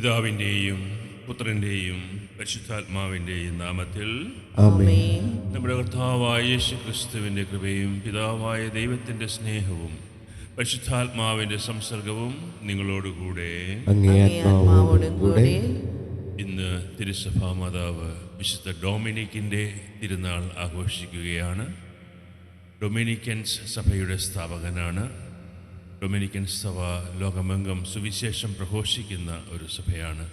പിതാവിൻ്റെയും പുത്രൻ്റെയും പരിശുദ്ധാത്മാവിൻ്റെയും നാമത്തിൽ ആമേൻ. നമ്മുടെ കർത്താവായ യേശു ക്രിസ്തുവിൻ്റെ കൃപയും പിതാവായ ദൈവത്തിൻ്റെ സ്നേഹവും പരിശുദ്ധാത്മാവിൻ്റെ സംസർഗവും നിങ്ങളോടുകൂടെ. അങ്ങേ ആത്മാവോടും കൂടെ. ഇന്ന് തിരുസഭാ മാതാവ് വിശുദ്ധ ഡൊമിനിക്കിൻ്റെ തിരുനാൾ ആഘോഷിക്കുകയാണ്. ഡൊമിനിക്കൻസ് സഭയുടെ സ്ഥാപകനാണ്. ഡൊമിനിക്കൻ സഭ ലോകമെങ്ങും സുവിശേഷം പ്രഘോഷിക്കുന്ന ഒരു സഭയാണ്.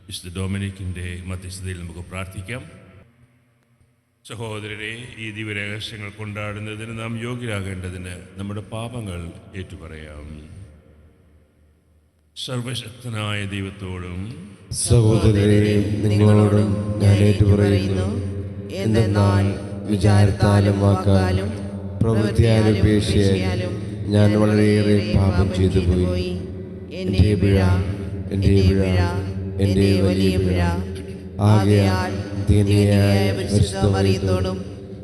വിശുദ്ധ ഡൊമിനിക്കിൻ്റെ മധ്യസ്ഥതയിൽ നമുക്ക് പ്രാർത്ഥിക്കാം. സഹോദരരെ, ഈ ദിവ്യരഹസ്യങ്ങൾ കൊണ്ടാടുന്നതിന് നാം യോഗ്യരാകേണ്ടതിന് നമ്മുടെ പാപങ്ങൾ ഏറ്റുപറയാം. സർവശക്തനായ ദൈവത്തോടും സഹോദരരെ, നിങ്ങളോടും ഞാൻ ഏറ്റുപറയുന്നു. എന്തെന്നാൽ വിചാരത്താലും വാക്കാലും പ്രവൃത്തിയാലും ഉപേക്ഷയാലും ഞാൻ വളരെയേറെ പാപം ചെയ്തു പോയി. എൻ്റെ പിഴ, എൻ്റെ പിഴ, എൻ്റെ വലിയ പിഴ. ആകയാൽ ദീനിയായ പരിശുദ്ധ മറിയത്തോടും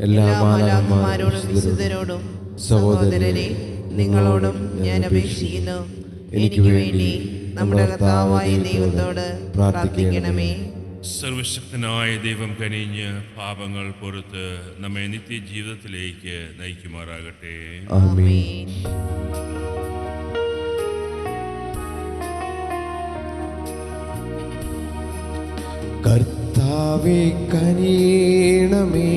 എല്ലാ മാലാഖമാരോടും വിശുദ്ധരോടും സഹോദരരെ, നിങ്ങളോടും ഞാൻ അപേക്ഷിക്കുന്നു, എനിക്ക് വേണ്ടി നമ്മുടെ കർത്താവായ ദൈവത്തോട് പ്രാർത്ഥിക്കണമേ. സർവശക്തനായ ദൈവം കനിഞ്ഞ് പാപങ്ങൾ പുറത്ത് നമ്മെ നിത്യജീവിതത്തിലേക്ക് നയിക്കുമാറാകട്ടെ. ആമേൻ. കർത്താവേ കനിയണമേ,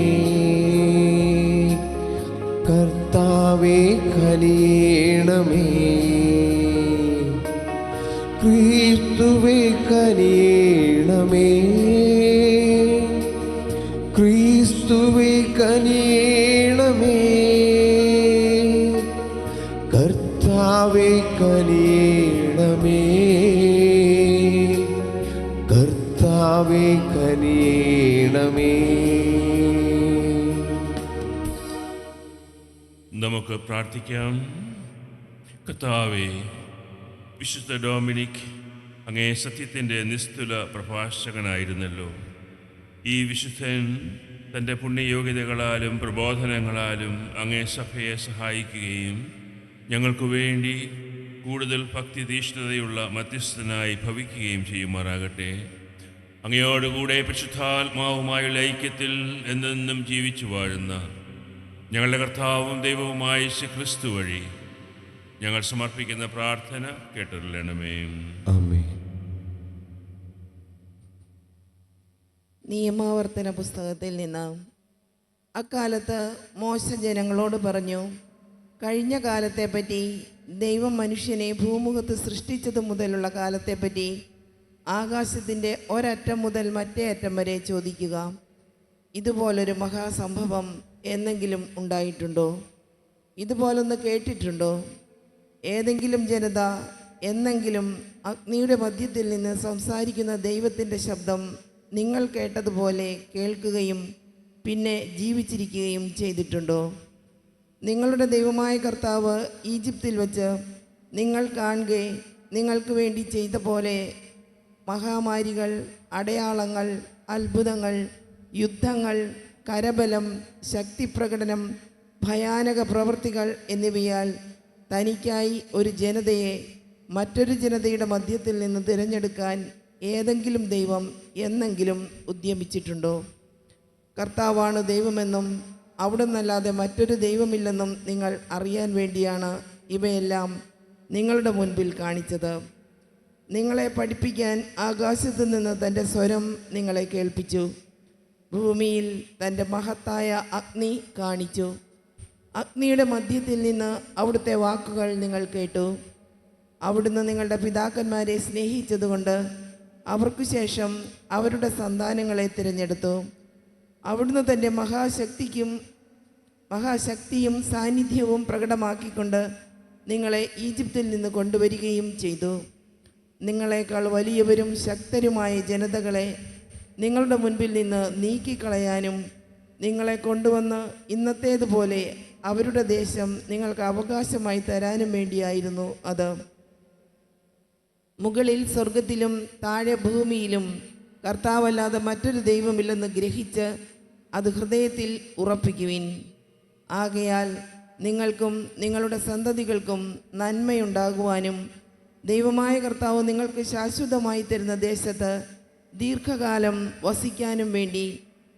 കർത്താവേ കനിയണമേ, ക്രിസ്തുവേ കനിയണമേ, ക്രിസ്തുവേ കനിയണമേ, കർത്താവേ കനിയണമേ, കർത്താവേ കനിയണമേ. നമുക്ക് പ്രാർത്ഥിക്കാം. കർത്താവേ, വിശുദ്ധ ഡൊമിനിക് അങ്ങേ സത്യത്തിൻ്റെ നിസ്തുല പ്രഭാഷകനായിരുന്നല്ലോ. ഈ വിശുദ്ധൻ തൻ്റെ പുണ്യയോഗ്യതകളാലും പ്രബോധനങ്ങളാലും അങ്ങേ സഭയെ സഹായിക്കുകയും ഞങ്ങൾക്ക് വേണ്ടി കൂടുതൽ ഭക്തിതീഷ്ണതയുള്ള മധ്യസ്ഥനായി ഭവിക്കുകയും ചെയ്യുമാറാകട്ടെ. അങ്ങയോടുകൂടെ പരിശുദ്ധാത്മാവുമായുള്ള ഐക്യത്തിൽ എന്നെന്നും ജീവിച്ചു വാഴുന്ന ഞങ്ങളുടെ കർത്താവും ദൈവവുമായ യേശു ക്രിസ്തു വഴി ഞങ്ങൾ സമർപ്പിക്കുന്ന പ്രാർത്ഥന കേട്ടറിയണമേ. ആമേൻ. നിയമാവർത്തന പുസ്തകത്തിൽ നിന്ന്. അക്കാലത്ത് മോശ ജനങ്ങളോട് പറഞ്ഞു, കഴിഞ്ഞ കാലത്തെപ്പറ്റി, ദൈവം മനുഷ്യനെ ഭൂമുഖത്ത് സൃഷ്ടിച്ചത് മുതലുള്ള കാലത്തെപ്പറ്റി ആകാശത്തിൻ്റെ ഒരറ്റം മുതൽ മറ്റേ അറ്റം വരെ ചോദിക്കുക. ഇതുപോലൊരു മഹാസംഭവം എന്നെങ്കിലും ഉണ്ടായിട്ടുണ്ടോ? ഇതുപോലൊന്ന് കേട്ടിട്ടുണ്ടോ? ഏതെങ്കിലും ജനത എന്നെങ്കിലും അഗ്നിയുടെ മധ്യത്തിൽ നിന്ന് സംസാരിക്കുന്ന ദൈവത്തിൻ്റെ ശബ്ദം നിങ്ങൾ കേട്ടതുപോലെ കേൾക്കുകയും പിന്നെ ജീവിച്ചിരിക്കുകയും ചെയ്തിട്ടുണ്ടോ? നിങ്ങളുടെ ദൈവമായ കർത്താവ് ഈജിപ്തിൽ വച്ച് നിങ്ങൾ കാണുക നിങ്ങൾക്ക് വേണ്ടി ചെയ്ത പോലെ മഹാമാരികൾ, അടയാളങ്ങൾ, അത്ഭുതങ്ങൾ, യുദ്ധങ്ങൾ, കരബലം, ശക്തിപ്രകടനം, ഭയാനക പ്രവൃത്തികൾ എന്നിവയാൽ തനിക്കായി ഒരു ജനതയെ മറ്റൊരു ജനതയുടെ മധ്യത്തിൽ നിന്ന് തിരഞ്ഞെടുക്കാൻ ഏതെങ്കിലും ദൈവം എന്നെങ്കിലും ഉദ്യമിച്ചിട്ടുണ്ടോ? കർത്താവാണ് ദൈവമെന്നും അവിടുന്നല്ലാതെ മറ്റൊരു ദൈവമില്ലെന്നും നിങ്ങൾ അറിയാൻ വേണ്ടിയാണ് ഇവയെല്ലാം നിങ്ങളുടെ മുൻപിൽ കാണിച്ചത്. നിങ്ങളെ പഠിപ്പിക്കാൻ ആകാശത്തു നിന്ന് തൻ്റെ സ്വരം നിങ്ങളെ കേൾപ്പിച്ചു. ഭൂമിയിൽ തൻ്റെ മഹത്തായ അഗ്നി കാണിച്ചു. അഗ്നിയുടെ മധ്യത്തിൽ നിന്ന് അവിടുത്തെ വാക്കുകൾ നിങ്ങൾ കേട്ടു. അവിടുന്ന് നിങ്ങളുടെ പിതാക്കന്മാരെ സ്നേഹിച്ചതുകൊണ്ട് അവർക്ക് ശേഷം അവരുടെ സന്താനങ്ങളെ തിരഞ്ഞെടുത്തു. അവിടുന്ന് തൻ്റെ മഹാശക്തിയും സാന്നിധ്യവും പ്രകടമാക്കിക്കൊണ്ട് നിങ്ങളെ ഈജിപ്തിൽ നിന്ന് കൊണ്ടുവരികയും ചെയ്തു. നിങ്ങളെക്കാൾ വലിയവരും ശക്തരുമായ ജനതകളെ നിങ്ങളുടെ മുൻപിൽ നിന്ന് നീക്കിക്കളയാനും നിങ്ങളെ കൊണ്ടുവന്ന് ഇന്നത്തേതുപോലെ അവരുടെ ദേശം നിങ്ങൾക്ക് അവകാശമായി തരാനും വേണ്ടിയായിരുന്നു അത്. മുകളിൽ സ്വർഗത്തിലും താഴെ ഭൂമിയിലും കർത്താവല്ലാതെ മറ്റൊരു ദൈവമില്ലെന്ന് ഗ്രഹിച്ച് അത് ഹൃദയത്തിൽ ഉറപ്പിക്കുവിൻ. ആകയാൽ നിങ്ങൾക്കും നിങ്ങളുടെ സന്തതികൾക്കും നന്മയുണ്ടാകുവാനും ദൈവമായ കർത്താവ് നിങ്ങൾക്ക് ശാശ്വതമായി തരുന്ന ദേശത്ത് ദീർഘകാലം വസിക്കാനും വേണ്ടി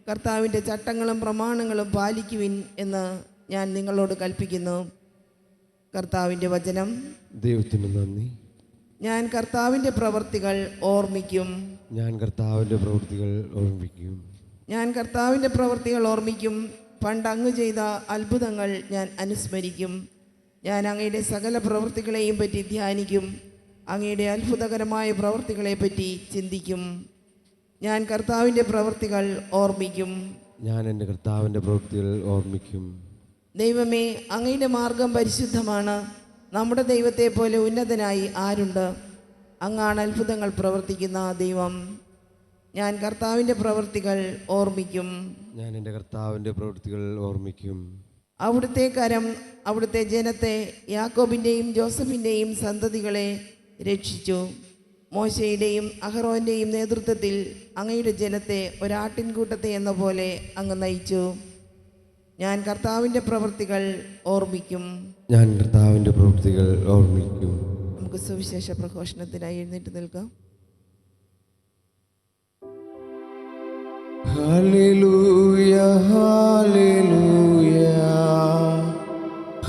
കർത്താവിൻ്റെ ചട്ടങ്ങളും പ്രമാണങ്ങളും പാലിക്കുവിൻ എന്ന് ഞാൻ നിങ്ങളോട് കൽപ്പിക്കുന്നു. കർത്താവിൻ്റെ വചനം. ദൈവത്തിന് നന്ദി. ഞാൻ കർത്താവിൻ്റെ പ്രവൃത്തികൾ ഓർമ്മിക്കും. ഞാൻ കർത്താവിൻ്റെ പ്രവൃത്തികൾ ഓർമ്മിക്കും. ഞാൻ കർത്താവിൻ്റെ പ്രവൃത്തികൾ ഓർമ്മിക്കും. പണ്ട് അങ്ങ് ചെയ്ത അത്ഭുതങ്ങൾ ഞാൻ അനുസ്മരിക്കും. ഞാൻ അങ്ങയുടെ സകല പ്രവൃത്തികളെയും പറ്റി ധ്യാനിക്കും. അങ്ങയുടെ അത്ഭുതകരമായ പ്രവൃത്തികളെപ്പറ്റി ചിന്തിക്കും. ഞാൻ കർത്താവിൻ്റെ പ്രവൃത്തികൾ ഓർമ്മിക്കും. ഞാൻ എൻ്റെ കർത്താവിൻ്റെ പ്രവൃത്തികൾ ഓർമ്മിക്കും. ദൈവമേ, അങ്ങയുടെ മാർഗം പരിശുദ്ധമാണ്. നമ്മുടെ ദൈവത്തെ പോലെ ഉന്നതനായി ആരുണ്ട്? അങ്ങാണ് അത്ഭുതങ്ങൾ പ്രവർത്തിക്കുന്ന ദൈവം. ഞാൻ കർത്താവിൻ്റെ പ്രവൃത്തികൾ ഓർമ്മിക്കും. ഞാൻ എൻ്റെ കർത്താവിൻ്റെ പ്രവൃത്തികൾ ഓർമ്മിക്കും. അവിടുത്തെ കരം അവിടുത്തെ ജനത്തെ, യാക്കോബിൻ്റെയും ജോസഫിൻ്റെയും സന്തതികളെ രക്ഷിച്ചു. മോശയുടെയും അഹറോൻ്റെയും നേതൃത്വത്തിൽ അങ്ങയുടെ ജനത്തെ ഒരാട്ടിൻകൂട്ടത്തെ എന്ന പോലെ അങ്ങ് നയിച്ചു. ഞാൻ കർത്താവിൻ്റെ പ്രവൃത്തികൾ ഓർമ്മിക്കും. ഞാൻ കർത്താവിൻ്റെ പ്രവൃത്തികൾ ഓർമ്മിക്കും. നമുക്ക് സുവിശേഷ പ്രഘോഷണത്തിനായി എഴുന്നേറ്റ് നിൽക്കാം. ഹല്ലേലൂയ, ഹല്ലേലൂയ,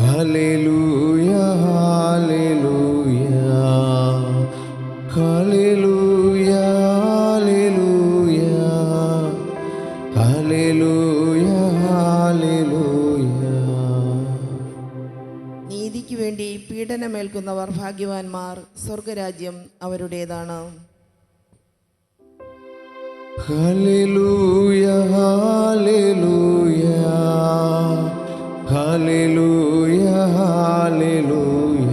ഹല്ലേലൂയ, ഹല്ലേലൂയ, ഹല്ലേലൂയ, ഹല്ലേലൂയ, ഹല്ലേലൂയ, ഹല്ലേലൂയ. നീതിക്ക് വേണ്ടി പീഡനമേൽക്കുന്നവർ ഭാഗ്യവാന്മാർ, സ്വർഗരാജ്യം അവരുടേതാണ്. ഹല്ലേലൂയ, ഹല്ലേലൂയ, ഹല്ലേലൂയ, ഹല്ലേലൂയ,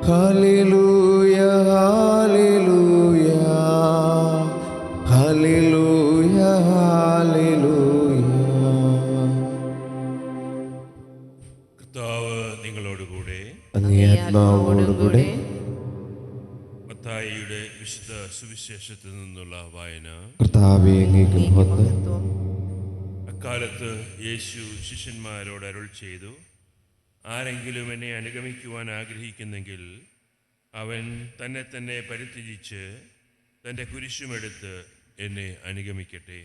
ഹല്ലേലൂയ, ഹല്ലേലൂയ, ഹല്ലേലൂയ, ഹല്ലേലൂയ. കർത്താവ് നിങ്ങളോടുകൂടെ. അങ്ങേ ആത്മാവോടുകൂടെ. മത്തായിയുടെ വിശുദ്ധ സുവിശേഷത്തിൽ നിന്നുള്ള വായന. കർത്താവേ, അങ്ങേക്ക് മഹത്വം. അക്കാലത്ത് യേശു ശിഷ്യന്മാരോട് അരുൾ ചെയ്തു, ആരെങ്കിലും എന്നെ അനുഗമിക്കുവാൻ ആഗ്രഹിക്കുന്നെങ്കിൽ അവൻ തന്നെ തന്നെ പരിത്യജിച്ച് തൻ്റെ കുരിശുമെടുത്ത് എന്നെ അനുഗമിക്കട്ടെ.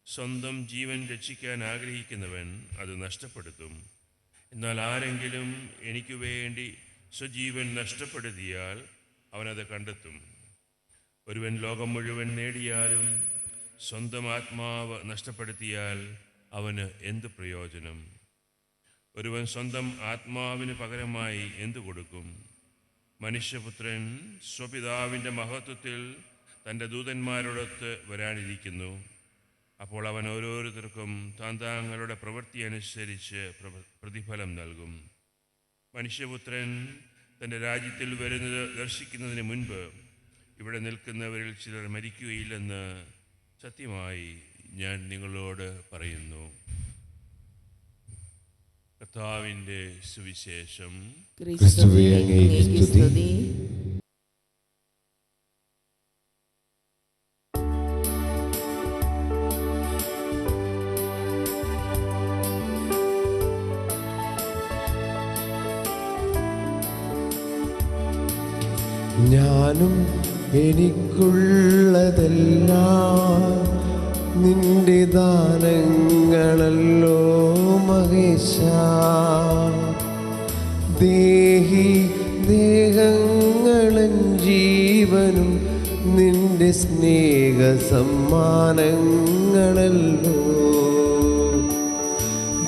സ്വന്തം ജീവൻ രക്ഷിക്കാൻ ആഗ്രഹിക്കുന്നവൻ അത് നഷ്ടപ്പെടുത്തും. എന്നാൽ ആരെങ്കിലും എനിക്ക് വേണ്ടി സ്വജീവൻ നഷ്ടപ്പെടുത്തിയാൽ അവനത് കണ്ടെത്തും. ഒരുവൻ ലോകം മുഴുവൻ നേടിയാലും സ്വന്തം ആത്മാവ് നഷ്ടപ്പെടുത്തിയാൽ അവന് എന്ത് പ്രയോജനം? ഒരുവൻ സ്വന്തം ആത്മാവിന് പകരമായി എന്തു കൊടുക്കും? മനുഷ്യപുത്രൻ സ്വപിതാവിൻ്റെ മഹത്വത്തിൽ തൻ്റെ ദൂതന്മാരോടൊത്ത് വരാനിരിക്കുന്നു. അപ്പോൾ അവൻ ഓരോരുത്തർക്കും താന്താങ്ങളുടെ പ്രവൃത്തി അനുസരിച്ച് പ്രതിഫലം നൽകും. മനുഷ്യപുത്രൻ തൻ്റെ രാജ്യത്തിൽ വരുന്നത് ദർശിക്കുന്നതിന് മുൻപ് ഇവിടെ നിൽക്കുന്നവരിൽ ചിലർ മരിക്കുകയില്ലെന്ന് സത്യമായി ഞാൻ നിങ്ങളോട് പറയുന്നു. കർത്താവിൻ്റെ സുവിശേഷം. ക്രിസ്തുവേ, അങ്ങേക്ക് സ്തുതി. ഞാനും എനിക്കുള്ളതെല്ലാം നിന്റെ ദാനങ്ങളല്ലോ മഹേശ. ദേഹി ദേഹങ്ങളും ജീവനും നിന്റെ സ്നേഹ സമ്മാനങ്ങളല്ലോ.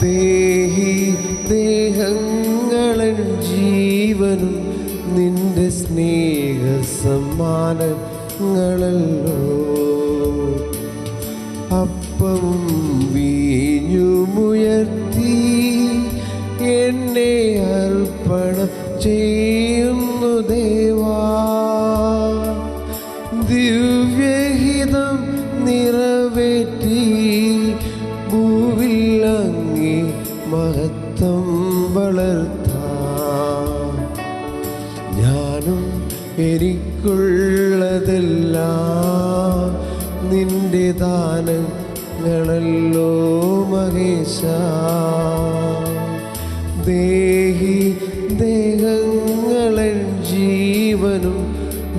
ദേഹി ദേഹങ്ങളും ജീവനും നിന്റെ സ്നേഹ സമ്മാനങ്ങളല്ലോ. അപ്പവും വീഞ്ഞുമുയർത്തി എന്നെ അർപ്പണം ചെയ്യുന്നു ദേവാ. ദിവ്യഹിതം നിറവേറ്റി ഭൂവിൽ അങ്ങേ മഹത്വം വളർത്താം. ഞാനും എനിക്കുള്ളതെല്ലാം നിന്റെ ദാനങ്ങളല്ലോ മഹേശ. ദേഹി ദേഹങ്ങളും ജീവനും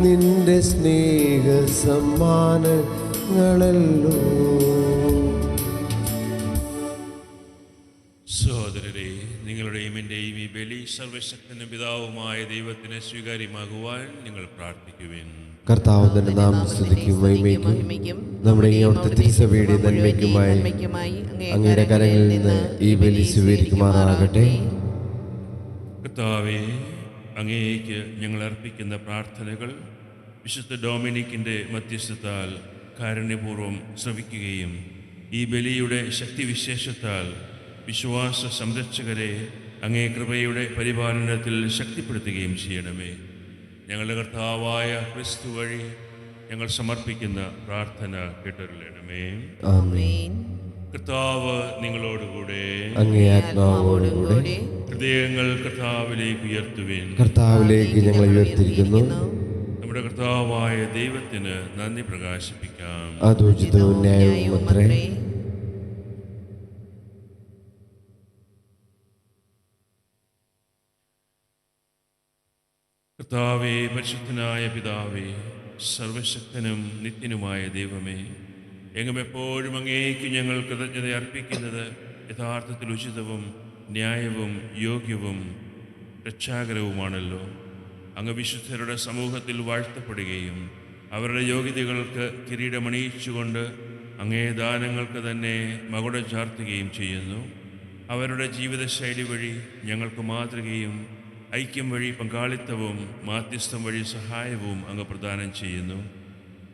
നിന്റെ സ്നേഹ സമ്മാനങ്ങളല്ലോ. സഹോദരരെ, നിങ്ങളുടെയും എൻ്റെയും ഈ ബലി സർവശക്തനും പിതാവുമായ ദൈവത്തിന് സ്വീകാര്യമാകുവാൻ നിങ്ങൾ പ്രാർത്ഥിക്കുവിൻ. കർത്താവ് തന്റെ നാമം സ്തുതിക്കും മഹിമയ്ക്കും നമ്മുടെ ഈ അവിടുത്തെ തിരുസഭയുടെ നന്മയ്ക്കുമായി അങ്ങയുടെ കരങ്ങളിൽ നിന്ന് ഈ ബലി സ്വീകരിക്കുമാറാകട്ടെ. കർത്താവേ, അങ്ങേക്ക് ഞങ്ങൾ അർപ്പിക്കുന്ന പ്രാർത്ഥനകൾ വിശുദ്ധ ഡൊമിനിക്കിൻ്റെ മധ്യസ്ഥത്താൽ കാരുണ്യപൂർവ്വം ശ്രവിക്കുകയും ഈ ബലിയുടെ ശക്തിവിശേഷത്താൽ വിശ്വാസ സംരക്ഷകരെ അങ്ങേ കൃപയുടെ പരിപാലനത്തിൽ ശക്തിപ്പെടുത്തുകയും ചെയ്യണമേ. ഞങ്ങളുടെ കർത്താവായ ക്രിസ്തു വഴി ഞങ്ങൾ സമർപ്പിക്കുന്ന പ്രാർത്ഥന കേട്ടരുളണമേ. ആമേൻ. കർത്താവ് നിങ്ങളോടുകൂടെ, അങ്ങേ ആത്മാവോടുകൂടെ ഹൃദയങ്ങൾ കർത്താവിലേക്ക് ഉയർത്തുവിൻ. കർത്താവിലേക്ക് ഞങ്ങൾ ഉയർത്തിരിക്കുന്നു. നമ്മുടെ കർത്താവായ ദൈവത്തിന് നന്ദി പ്രകാശിപ്പിക്കാം. അത് ഉചിതവും ന്യായവും അത്രേ. കർത്താവേ, പരിശുദ്ധനായ പിതാവേ, സർവശക്തനും നിത്യനുമായ ദൈവമേ, എങ്ങും എപ്പോഴും അങ്ങേക്ക് ഞങ്ങൾ കൃതജ്ഞത അർപ്പിക്കുന്നത് യഥാർത്ഥത്തിൽ ഉചിതവും ന്യായവും യോഗ്യവും രക്ഷാകരവുമാണല്ലോ. അങ്ങ് വിശുദ്ധരുടെ സമൂഹത്തിൽ വാഴ്ത്തപ്പെടുകയും അവരുടെ യോഗ്യതകൾക്ക് കിരീടമണിയിച്ചുകൊണ്ട് അങ്ങേ ദാനങ്ങൾക്ക് തന്നെ മകുടം ചാർത്തുകയും ചെയ്യുന്നു. അവരുടെ ജീവിതശൈലി വഴി ഞങ്ങൾക്ക് മാതൃകയും ഐക്യം വഴി പങ്കാളിത്തവും മാധ്യസ്ഥം വഴി സഹായവും അങ്ങ് പ്രദാനം ചെയ്യുന്നു.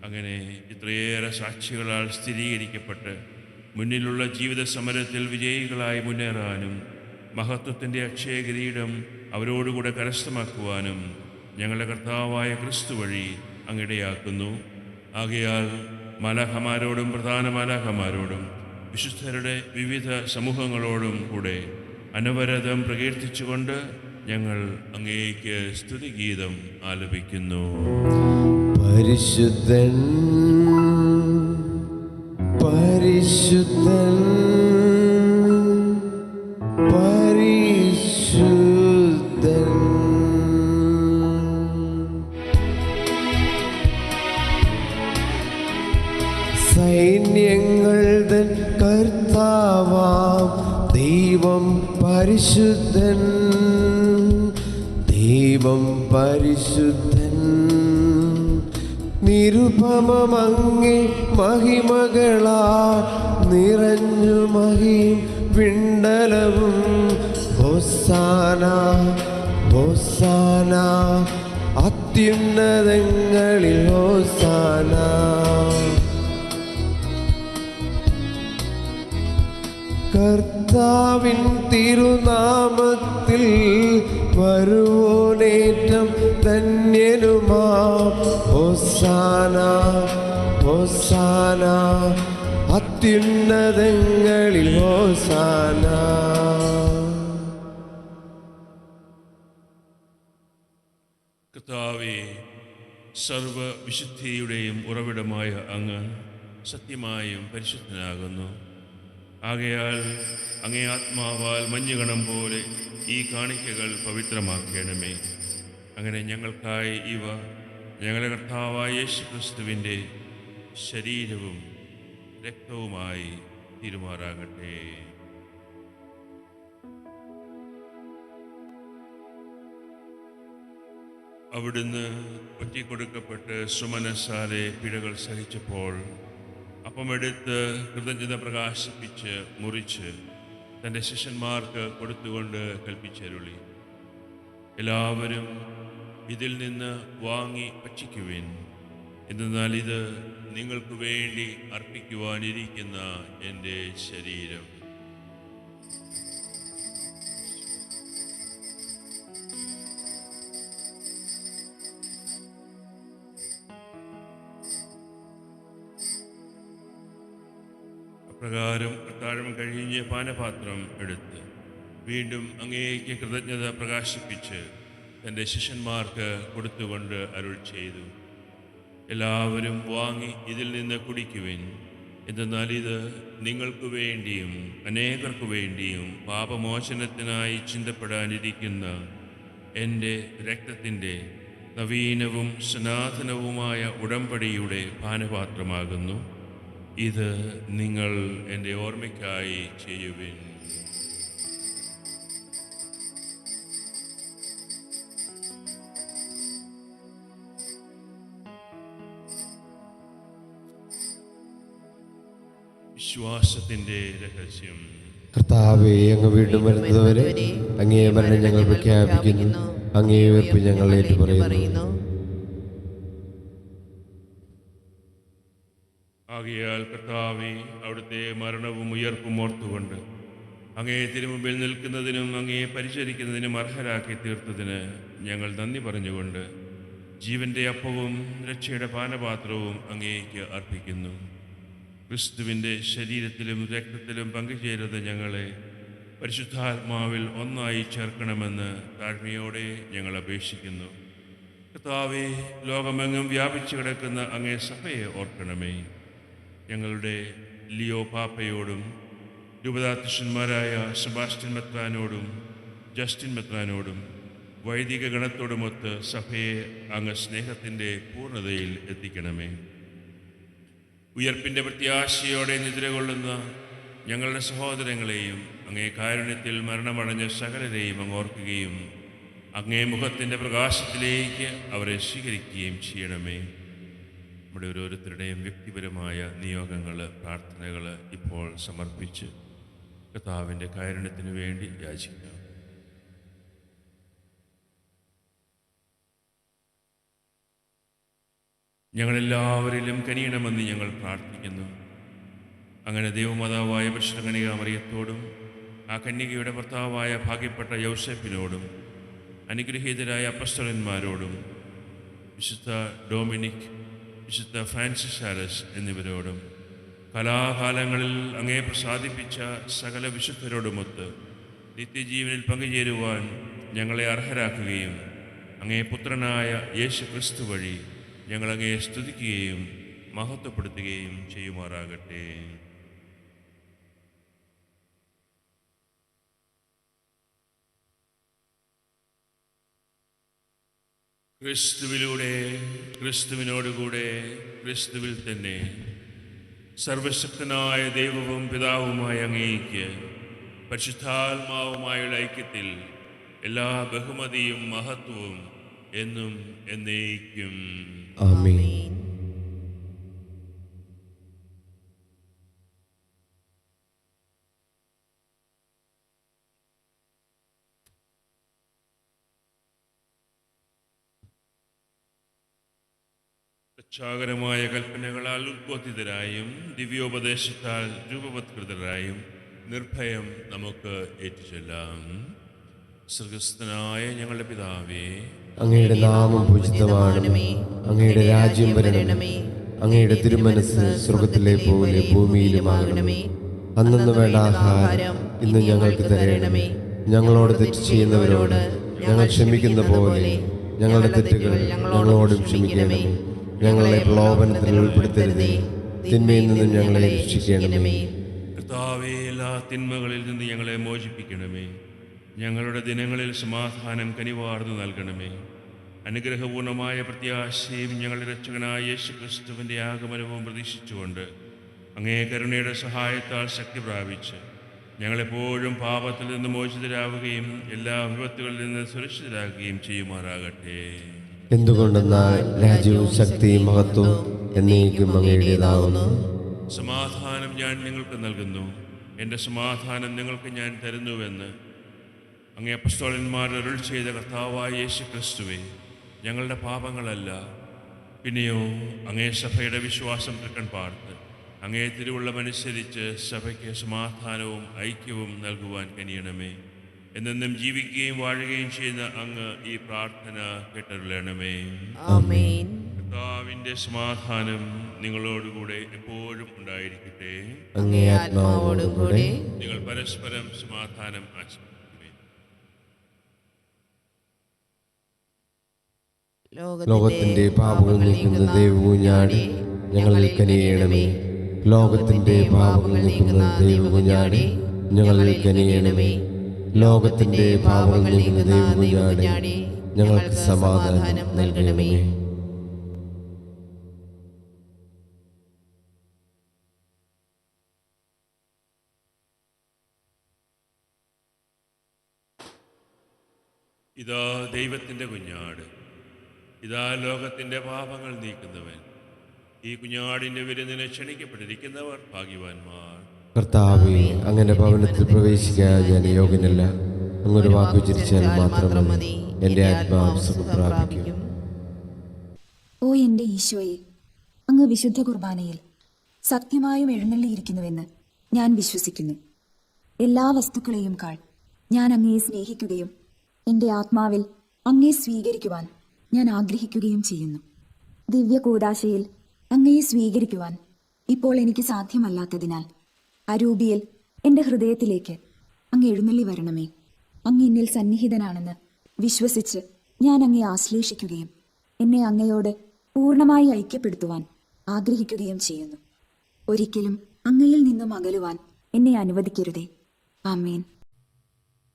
അങ്ങനെ ഇത്രയേറെ സാക്ഷികളാൽ സ്ഥിരീകരിക്കപ്പെട്ട് മുന്നിലുള്ള ജീവിത സമരത്തിൽ വിജയികളായി മുന്നേറാനും മഹത്വത്തിൻ്റെ അക്ഷയ കിരീടം അവരോടുകൂടെ കരസ്ഥമാക്കുവാനും ഞങ്ങളുടെ കർത്താവായ ക്രിസ്തു വഴി അങ്ങിടയാക്കുന്നു. ആകയാൽ മാലാഖമാരോടും പ്രധാന മാലാഖമാരോടും വിശുദ്ധരുടെ വിവിധ സമൂഹങ്ങളോടും കൂടെ അനവരതം പ്രകീർത്തിച്ചുകൊണ്ട് ഞങ്ങൾ അങ്ങേക്ക് സ്തുതിഗീതം ആലപിക്കുന്നു. പരിശുദ്ധൻ പരിശുദ്ധൻ പരിശുദ്ധൻ, സൈന്യങ്ങൾ തൻ കർത്താവാം ദൈവം പരിശുദ്ധൻ, ദൈവം പരിശുദ്ധൻ. നിരുപമങ്ങേ മഹിമകളാ നിറഞ്ഞു മഹിം വിണ്ടലവും. ഹോസാന ഹോസാന അത്യുന്നതങ്ങളിൽ ഹോസാന. കർത്താവിൻ തിരുനാമത്തിൽ വരുവോനേറ്റം ധന്യനുമാ. ഹോസാന ഹോസാന അത്യുന്നതങ്ങളിൽ ഹോസാന. കർത്താവേ, സർവവിശുദ്ധിയുടെയും ഉറവിടമായ അങ്ങ് സത്യമായും പരിശുദ്ധനാകുന്നു. ആകയാൽ അങ്ങേ ആത്മാവാൽ മഞ്ഞുകണം പോലെ ഈ കാണിക്കകൾ പവിത്രമാക്കണമേ. അങ്ങനെ ഞങ്ങൾക്കായി ഇവ ഞങ്ങളുടെ കർത്താവായ യേശുക്രിസ്തുവിൻ്റെ ശരീരവും രക്തവുമായി തീരുമാറാകട്ടെ. അവിടുന്ന് ഒറ്റിക്കൊടുക്കപ്പെട്ട് സുമനസ്സാലെ പിഴകൾ സഹിച്ചപ്പോൾ അപ്പമെടുത്ത് കൃതജ്ഞത പ്രകാശിപ്പിച്ച് മുറിച്ച് തൻ്റെ ശിഷ്യന്മാർക്ക് കൊടുത്തുകൊണ്ട് കൽപ്പിച്ചരുളി, എല്ലാവരും ഇതിൽ നിന്ന് വാങ്ങി ഭക്ഷിക്കുവിൻ. എന്നാൽ ഇത് നിങ്ങൾക്ക് വേണ്ടി അർപ്പിക്കുവാനിരിക്കുന്ന എൻ്റെ ശരീരം. പ്രകാരം അത്താഴം കഴിഞ്ഞ് പാനപാത്രം എടുത്ത് വീണ്ടും അങ്ങേക്ക് കൃതജ്ഞത പ്രകാശിപ്പിച്ച് തൻ്റെ ശിഷ്യന്മാർക്ക് കൊടുത്തുകൊണ്ട് അരുൾ ചെയ്തു, എല്ലാവരും വാങ്ങി ഇതിൽ നിന്ന് കുടിക്കുവിൻ. എന്തെന്നാൽ ഇത് നിങ്ങൾക്ക് വേണ്ടിയും അനേകർക്കു വേണ്ടിയും പാപമോചനത്തിനായി ചിന്തപ്പെടാനിരിക്കുന്ന എൻ്റെ രക്തത്തിൻ്റെ നവീനവും സനാതനവുമായ ഉടമ്പടിയുടെ പാനപാത്രമാകുന്നു. ഇത് നിങ്ങൾ എൻ്റെ ഓർമ്മയ്ക്കായി ചെയ്യുവിൻ. വിശ്വാസത്തിൻ്റെ രഹസ്യം. കർത്താവേ, അങ്ങ് വീണ്ടും വരുന്നതുവരെ അങ്ങേ മരണം ഞങ്ങൾ പ്രഖ്യാപിക്കുന്നു, അങ്ങേ ഉയർപ്പ് ഞങ്ങൾ ഏറ്റുപറയുന്നു. ആകയാൽ കർത്താവേ, അവിടുത്തെ മരണവും ഉയർപ്പും ഓർത്തുകൊണ്ട് അങ്ങേ തിരുമുമ്പിൽ നിൽക്കുന്നതിനും അങ്ങയെ പരിചരിക്കുന്നതിനും അർഹരാക്കി തീർത്തതിന് ഞങ്ങൾ നന്ദി പറഞ്ഞുകൊണ്ട് ജീവന്റെ അപ്പവും രക്ഷയുടെ പാനപാത്രവും അങ്ങേക്ക് അർപ്പിക്കുന്നു. ക്രിസ്തുവിൻ്റെ ശരീരത്തിലും രക്തത്തിലും പങ്കുചേരുന്ന ഞങ്ങളെ പരിശുദ്ധാത്മാവിൽ ഒന്നായി ചേർക്കണമെന്ന് താഴ്മയോടെ ഞങ്ങൾ അപേക്ഷിക്കുന്നു. കർത്താവേ, ലോകമെങ്ങും വ്യാപിച്ചു കിടക്കുന്ന അങ്ങേ സഭയെ ഓർക്കണമേ. ഞങ്ങളുടെ ലിയോ പാപ്പയോടും രൂപതാധ്യക്ഷന്മാരായ സെബാസ്റ്റ്യൻ മെത്രാനോടും ജസ്റ്റിൻ മെത്രാനോടും വൈദിക ഗണത്തോടുമൊത്ത് സഭയെ അങ്ങ് സ്നേഹത്തിൻ്റെ പൂർണ്ണതയിൽ എത്തിക്കണമേ. ഉയർപ്പിൻ്റെ പ്രത്യാശയോടെ നിദ്രകൊള്ളുന്ന ഞങ്ങളുടെ സഹോദരങ്ങളെയും അങ്ങേ കാരുണ്യത്തിൽ മരണമടഞ്ഞ സകലരെയും അങ്ങ് ഓർക്കുകയും അങ്ങേ മുഖത്തിൻ്റെ പ്രകാശത്തിലേക്ക് അവരെ സ്വീകരിക്കുകയും ചെയ്യണമേ. നമ്മുടെ ഓരോരുത്തരുടെയും വ്യക്തിപരമായ നിയോഗങ്ങൾ, പ്രാർത്ഥനകൾ ഇപ്പോൾ സമർപ്പിച്ച് കർത്താവിൻ്റെ കാരുണ്യത്തിന് വേണ്ടി യാചിക്കാം. ഞങ്ങളെല്ലാവരിലും കനിയണമെന്ന് ഞങ്ങൾ പ്രാർത്ഥിക്കുന്നു. അങ്ങനെ ദൈവമാതാവായ പരിശുദ്ധ കന്യകാമറിയത്തോടും ആ കന്യകയുടെ ഭർത്താവായ ഭാഗ്യപ്പെട്ട യൗസേപ്പിനോടും അനുഗ്രഹീതരായ അപ്പസ്തലന്മാരോടും വിശുദ്ധ ഡൊമിനിക്, വിശുദ്ധ ഫ്രാൻസിസ് സാരസ് എന്നിവരോടും കലാകാലങ്ങളിൽ അങ്ങേ പ്രസാദിപ്പിച്ച സകല വിശുദ്ധരോടുമൊത്ത് നിത്യജീവനിൽ പങ്കുചേരുവാൻ ഞങ്ങളെ അർഹരാക്കുകയും അങ്ങേ പുത്രനായ യേശു ക്രിസ്തു വഴി ഞങ്ങളങ്ങയെ സ്തുതിക്കുകയും മഹത്വപ്പെടുത്തുകയും ചെയ്യുമാറാകട്ടെ. ക്രിസ്തുവിലൂടെ, ക്രിസ്തുവിനോടുകൂടെ, ക്രിസ്തുവിൽ തന്നെ സർവശക്തനായ ദൈവവും പിതാവുമായ അങ്ങേയ്ക്ക് പരിശുദ്ധാത്മാവുമായുള്ള ഐക്യത്തിൽ എല്ലാ ബഹുമതിയും മഹത്വവും എന്നും എന്നേക്കും. ആമേൻ. രക്ഷാകരമായ കൽപ്പനകളാൽ ഉദ്ബോധിതരായും ദിവ്യോപദേശത്താൽ രൂപവത്കൃതരായും നിർഭയം നമുക്ക് ഏറ്റുചൊല്ലാം. സ്വർഗസ്ഥനായ ഞങ്ങളുടെ പിതാവേ, അങ്ങയുടെ നാമം പൂജിതമാണമേ, അങ്ങയുടെ രാജ്യം വരണമേ, അങ്ങയുടെ തിരുമനസ് സ്വർഗത്തിലെ പോലെ ഭൂമിയിലുമാകണമേ. അന്നന്ന് വേണ്ട ആഹാരം ഇന്ന് ഞങ്ങൾക്ക് തരണമേ. ഞങ്ങളോട് തെറ്റ് ചെയ്യുന്നവരോട് ഞങ്ങൾ ക്ഷമിക്കുന്ന പോലെ ഞങ്ങളുടെ തെറ്റുകൾ ഞങ്ങളോടും ക്ഷമിക്കണമേ. ഞങ്ങളെ പ്രലോഭനത്തിൽ ഉൾപ്പെടുത്തരുതേ, തിന്മയിൽ നിന്നും ഞങ്ങളെ രക്ഷിക്കണമേ. കർത്താവേ, എല്ലാ തിന്മകളിൽ നിന്ന് ഞങ്ങളെ മോചിപ്പിക്കണമേ. ഞങ്ങളുടെ ദിനങ്ങളിൽ സമാധാനം കനിവാർന്നു നൽകണമേ. അനുഗ്രഹപൂർണമായ പ്രത്യാശയും ഞങ്ങളുടെ രക്ഷകനായ യേശു ക്രിസ്തുവിൻ്റെ ആഗമനവും പ്രതീക്ഷിച്ചുകൊണ്ട് അങ്ങേ കരുണയുടെ സഹായത്താൽ ശക്തി പ്രാപിച്ച് ഞങ്ങളെപ്പോഴും പാപത്തിൽ നിന്ന് മോചിതരാവുകയും എല്ലാ വിപത്തുകളിൽ നിന്ന് സുരക്ഷിതരാകുകയും ചെയ്യുമാറാകട്ടെ. എന്തുകൊണ്ടെന്നാൽ രാജ്യവും ശക്തിയും മഹത്വവും എന്നേക്കും അങ്ങയുടേതാവുന്നു. സമാധാനം ഞാൻ നിങ്ങൾക്ക് നൽകുന്നു, എൻ്റെ സമാധാനം നിങ്ങൾക്ക് ഞാൻ തരുന്നുവെന്ന് അങ്ങേ അപ്പസ്തോലന്മാർ അരുൾ ചെയ്ത കർത്താവായ യേശു ക്രിസ്തുവേ, ഞങ്ങളുടെ പാപങ്ങളല്ല പിന്നെയോ അങ്ങേ സഭയുടെ വിശ്വാസം തൃക്കൺ പാർത്ത് അങ്ങേ തിരുവുള്ളമനുസരിച്ച് സഭയ്ക്ക് സമാധാനവും ഐക്യവും നൽകുവാൻ കനിയണമേ. എന്നെന്നും ജീവിക്കുകയും വാഴുകയും ചെയ്യുന്ന അങ്ങ് ഈ പ്രാർത്ഥന കേട്ടരുളണമേ. ആമേൻ. കർത്താവിൻ്റെ സമാധാനം നിങ്ങളോടുകൂടെ എപ്പോഴും ഉണ്ടായിരിക്കട്ടെ. അങ്ങേ ആത്മാവോടും കൂടെ. നിങ്ങൾ പരസ്പരം സമാധാനം ആശംസിക്കുവിൻ. ലോകത്തിന്റെ പാപങ്ങൾ നീക്കുന്ന ദൈവകുഞ്ഞാടി ഞങ്ങളിൽ കനിയണമേ. ലോകത്തിന്റെ പാപങ്ങൾ നീക്കുന്ന ദൈവകുഞ്ഞാടി ഞങ്ങളിൽ കനിയണമേ. ലോകത്തിന്റെ പാപങ്ങൾ നീക്കുന്ന ദൈവകുഞ്ഞാടി ഞങ്ങൾക്ക് സമാധാനം നൽകണമേ. ഇതാ ദൈവത്തിൻ്റെ കുഞ്ഞാട്, ഇതാ ലോകത്തിൻ്റെ പാപങ്ങൾ നീക്കുന്നവൻ. ഈ കുഞ്ഞാടിൻ്റെ വിരുന്നിനെ ക്ഷണിക്കപ്പെട്ടിരിക്കുന്നവർ ഭാഗ്യവാന്മാർ. കർത്താവേ, അങ്ങനെ ഭവനത്തിൽ പ്രവേശിക്കാൻ ഞാൻ യോഗ്യനല്ല. അങ്ങൊരു വാക്ക് ഉച്ചരിച്ചാൽ മാത്രം മതി, എൻ്റെ ആത്മാവ് സുഖം പ്രാപിക്കും. ഓ എൻ്റെ ഈശോയെ, അങ്ങ് വിശുദ്ധ കുർബാനയിൽ സത്യമായും എഴുന്നള്ളിയിരിക്കുന്നുവെന്ന് ഞാൻ വിശ്വസിക്കുന്നു. എല്ലാ വസ്തുക്കളെയും കാൾ ഞാൻ അങ്ങയെ സ്നേഹിക്കുകയും എൻ്റെ ആത്മാവിൽ അങ്ങയെ സ്വീകരിക്കുവാൻ ഞാൻ ആഗ്രഹിക്കുകയും ചെയ്യുന്നു. ദിവ്യ കൂദാശയിൽ അങ്ങയെ സ്വീകരിക്കുവാൻ ഇപ്പോൾ എനിക്ക് സാധ്യമല്ലാത്തതിനാൽ അരൂപിയിൽ എൻ്റെ ഹൃദയത്തിലേക്ക് അങ്ങ് എഴുന്നള്ളി വരണമേ. അങ്ങ് എന്നിൽ സന്നിഹിതനാണെന്ന് വിശ്വസിച്ച് ഞാൻ അങ്ങയെ ആശ്ലേഷിക്കുകയും എന്നെ അങ്ങയോട് പൂർണ്ണമായി ഐക്യപ്പെടുത്തുവാൻ ആഗ്രഹിക്കുകയും ചെയ്യുന്നു. ഒരിക്കലും അങ്ങയിൽ നിന്നും അകലുവാൻ എന്നെ അനുവദിക്കരുതേ. ആമേൻ.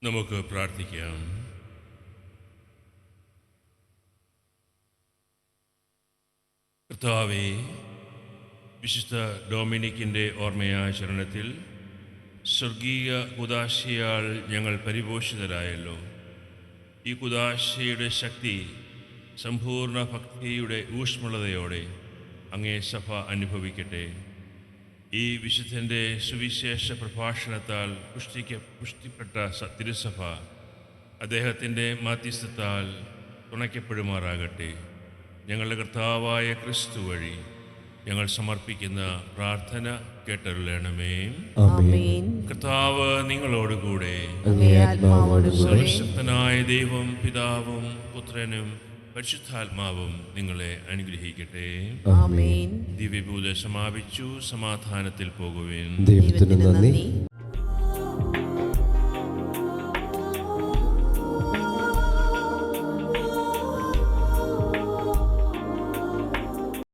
നമുക്ക് പ്രാർത്ഥിക്കാം. കർത്താവേ, വിശുദ്ധ ഡൊമിനിക്കിൻ്റെ ഓർമ്മയാചരണത്തിൽ സ്വർഗീയ കുദാശയാൽ ഞങ്ങൾ പരിപോഷിതരായല്ലോ. ഈ കുദാശയുടെ ശക്തി സമ്പൂർണ്ണ ഭക്തിയുടെ ഊഷ്മളതയോടെ അങ്ങേ സഭ അനുഭവിക്കട്ടെ. ഈ വിശുദ്ധൻ്റെ സുവിശേഷ പ്രഭാഷണത്താൽ പുഷ്ടിപ്പെട്ട തിരുസഭ അദ്ദേഹത്തിൻ്റെ മാധ്യസ്ഥത്താൽ തുണയ്ക്കപ്പെടുമാറാകട്ടെ. ഞങ്ങളുടെ കർത്താവായ ക്രിസ്തു വഴി ഞങ്ങൾ സമർപ്പിക്കുന്ന പ്രാർത്ഥന കേട്ടരുളണമേ. ആമേൻ. കർത്താവ് നിങ്ങളോടുകൂടെ. അങ്ങേ ആത്മാവോടുകൂടെ. സർവശക്തനായ ദൈവം പിതാവും പുത്രനും പരിശുദ്ധാത്മാവും നിങ്ങളെ അനുഗ്രഹിക്കട്ടെ. ആമേൻ. ദിവ്യപൂജ സമാപിച്ചു. സമാധാനത്തിൽ പോകുവിൻ. ദൈവത്തിന് നന്ദി.